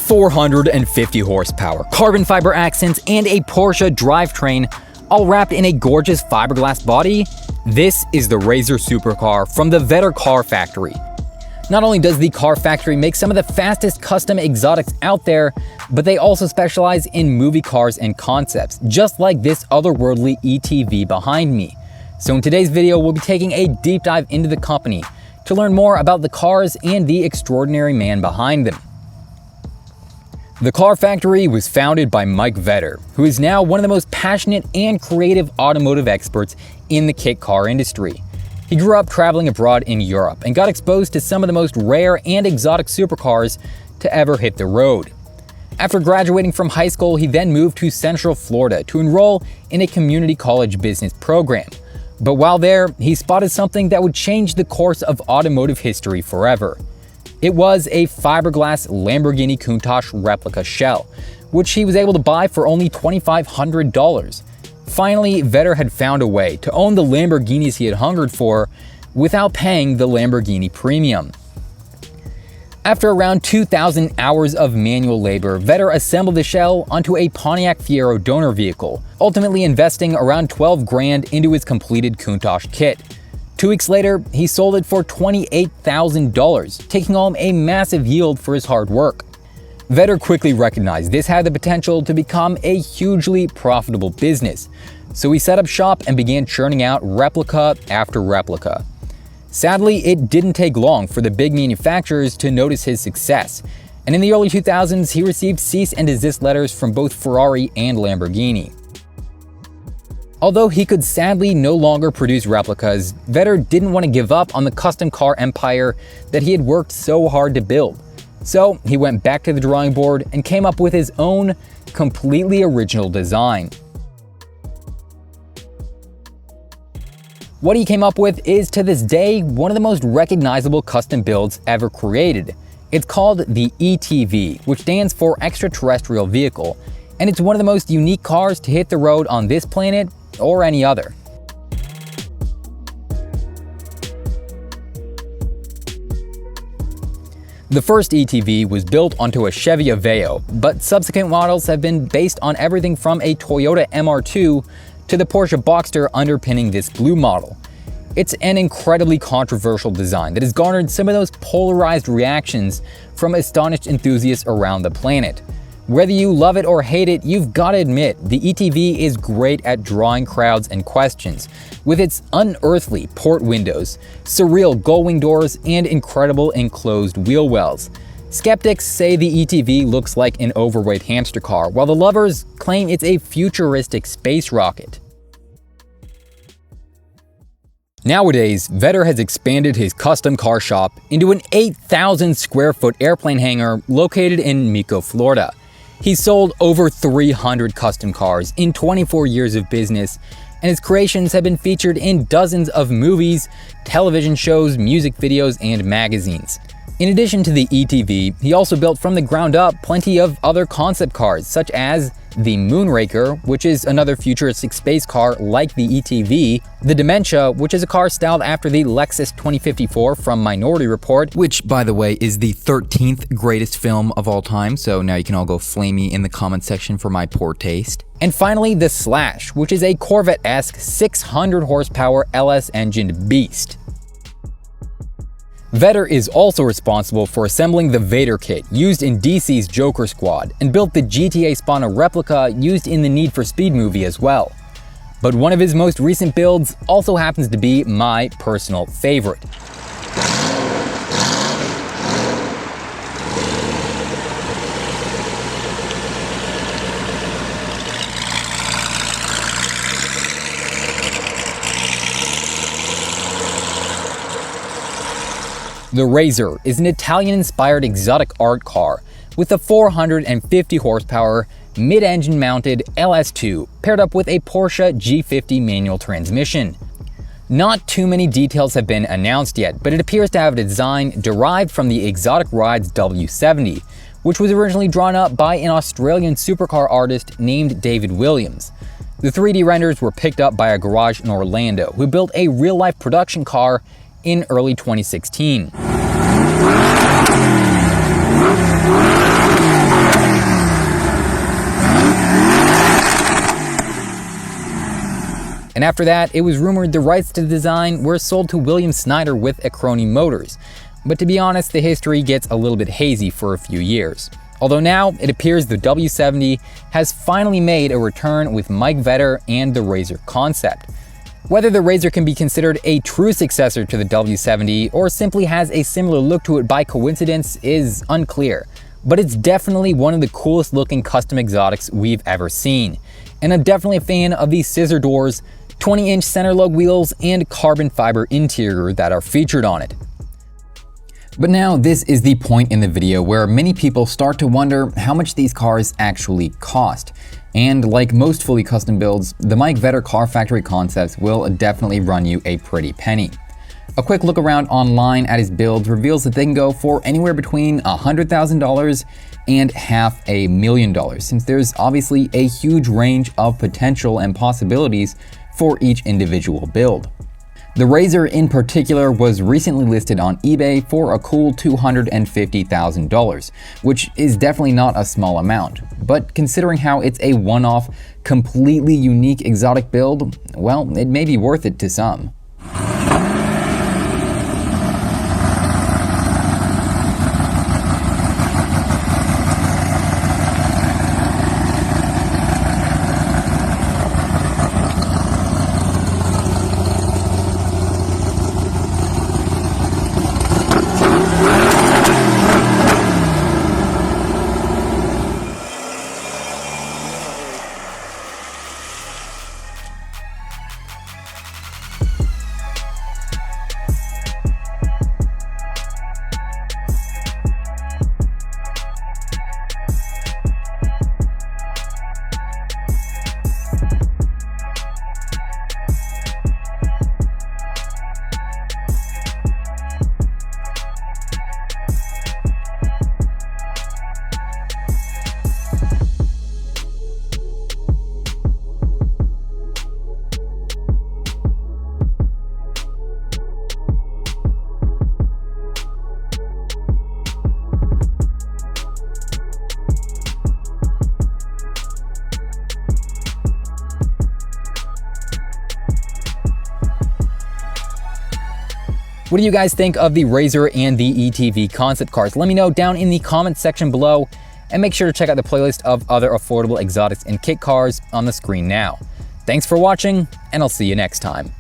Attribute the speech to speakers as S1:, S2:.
S1: 450 horsepower, carbon fiber accents, and a Porsche drivetrain, all wrapped in a gorgeous fiberglass body. This is the Razor Supercar from the Vetter Car Factory. Not only does the car factory make some of the fastest custom exotics out there, but they also specialize in movie cars and concepts, just like this otherworldly ETV behind me. So in today's video, we'll be taking a deep dive into the company to learn more about the cars and the extraordinary man behind them. The car factory was founded by Mike Vetter, who is now one of the most passionate and creative automotive experts in the kit car industry. He grew up traveling abroad in Europe and got exposed to some of the most rare and exotic supercars to ever hit the road. After graduating from high school, he then moved to Central Florida to enroll in a community college business program. But while there, he spotted something that would change the course of automotive history forever. It was a fiberglass Lamborghini Countach replica shell, which he was able to buy for only $2,500. Finally, Vetter had found a way to own the Lamborghinis he had hungered for without paying the Lamborghini premium. After around 2,000 hours of manual labor, Vetter assembled the shell onto a Pontiac Fiero donor vehicle, ultimately investing around $12 grand into his completed Countach kit. 2 weeks later, he sold it for $28,000, taking home a massive yield for his hard work. Vetter quickly recognized this had the potential to become a hugely profitable business, so he set up shop and began churning out replica after replica. Sadly, it didn't take long for the big manufacturers to notice his success, and in the early 2000s, he received cease and desist letters from both Ferrari and Lamborghini. Although he could sadly no longer produce replicas, Vetter didn't want to give up on the custom car empire that he had worked so hard to build. So he went back to the drawing board and came up with his own completely original design. What he came up with is, to this day, one of the most recognizable custom builds ever created. It's called the ETV, which stands for Extra Terrestrial Vehicle, and it's one of the most unique cars to hit the road on this planet or any other. The first ETV was built onto a Chevy Aveo, but subsequent models have been based on everything from a Toyota MR2 to the Porsche Boxster underpinning this blue model. It's an incredibly controversial design that has garnered some of those polarized reactions from astonished enthusiasts around the planet. Whether you love it or hate it, you've got to admit, the ETV is great at drawing crowds and questions, with its unearthly port windows, surreal gull-wing doors, and incredible enclosed wheel wells. Skeptics say the ETV looks like an overweight hamster car, while the lovers claim it's a futuristic space rocket. Nowadays, Vetter has expanded his custom car shop into an 8,000 square foot airplane hangar located in Mico, Florida. He's sold over 300 custom cars in 24 years of business, and his creations have been featured in dozens of movies, television shows, music videos, and magazines. In addition to the ETV, he also built from the ground up plenty of other concept cars, such as the Moonraker, which is another futuristic space car like the ETV, the Dementia, which is a car styled after the Lexus 2054 from Minority Report, which, by the way, is the 13th greatest film of all time, so now you can all go flame me in the comment section for my poor taste. And finally, the Slash, which is a Corvette-esque 600 horsepower LS engined beast. Vetter is also responsible for assembling the Vader kit used in DC's Joker Squad, and built the GTA Spawner replica used in the Need for Speed movie as well. But one of his most recent builds also happens to be my personal favorite. The Razor is an Italian-inspired exotic art car with a 450 horsepower mid-engine mounted LS2 paired up with a Porsche G50 manual transmission. Not too many details have been announced yet, but it appears to have a design derived from the Exotic Rides W70, which was originally drawn up by an Australian supercar artist named David Williams. The 3D renders were picked up by a garage in Orlando who built a real-life production car in early 2016. And after that, it was rumored the rights to the design were sold to William Snyder with Acroni Motors. But to be honest, the history gets a little bit hazy for a few years. Although now, it appears the W70 has finally made a return with Mike Vetter and the RZR concept. Whether the RZR can be considered a true successor to the W70 or simply has a similar look to it by coincidence is unclear, but it's definitely one of the coolest looking custom exotics we've ever seen. And I'm definitely a fan of these scissor doors, 20-inch center lug wheels, and carbon fiber interior that are featured on it. But now this is the point in the video where many people start to wonder how much these cars actually cost. And like most fully custom builds, the Mike Vetter car factory concepts will definitely run you a pretty penny. A quick look around online at his builds reveals that they can go for anywhere between $100,000 and $500,000, since there's obviously a huge range of potential and possibilities for each individual build. The RZR in particular was recently listed on eBay for a cool $250,000, which is definitely not a small amount. But considering how it's a one-off, completely unique exotic build, well, it may be worth it to some. What do you guys think of the RZR and the ETV concept cars? Let me know down in the comments section below, and make sure to check out the playlist of other affordable exotics and kit cars on the screen now. Thanks for watching, and I'll see you next time.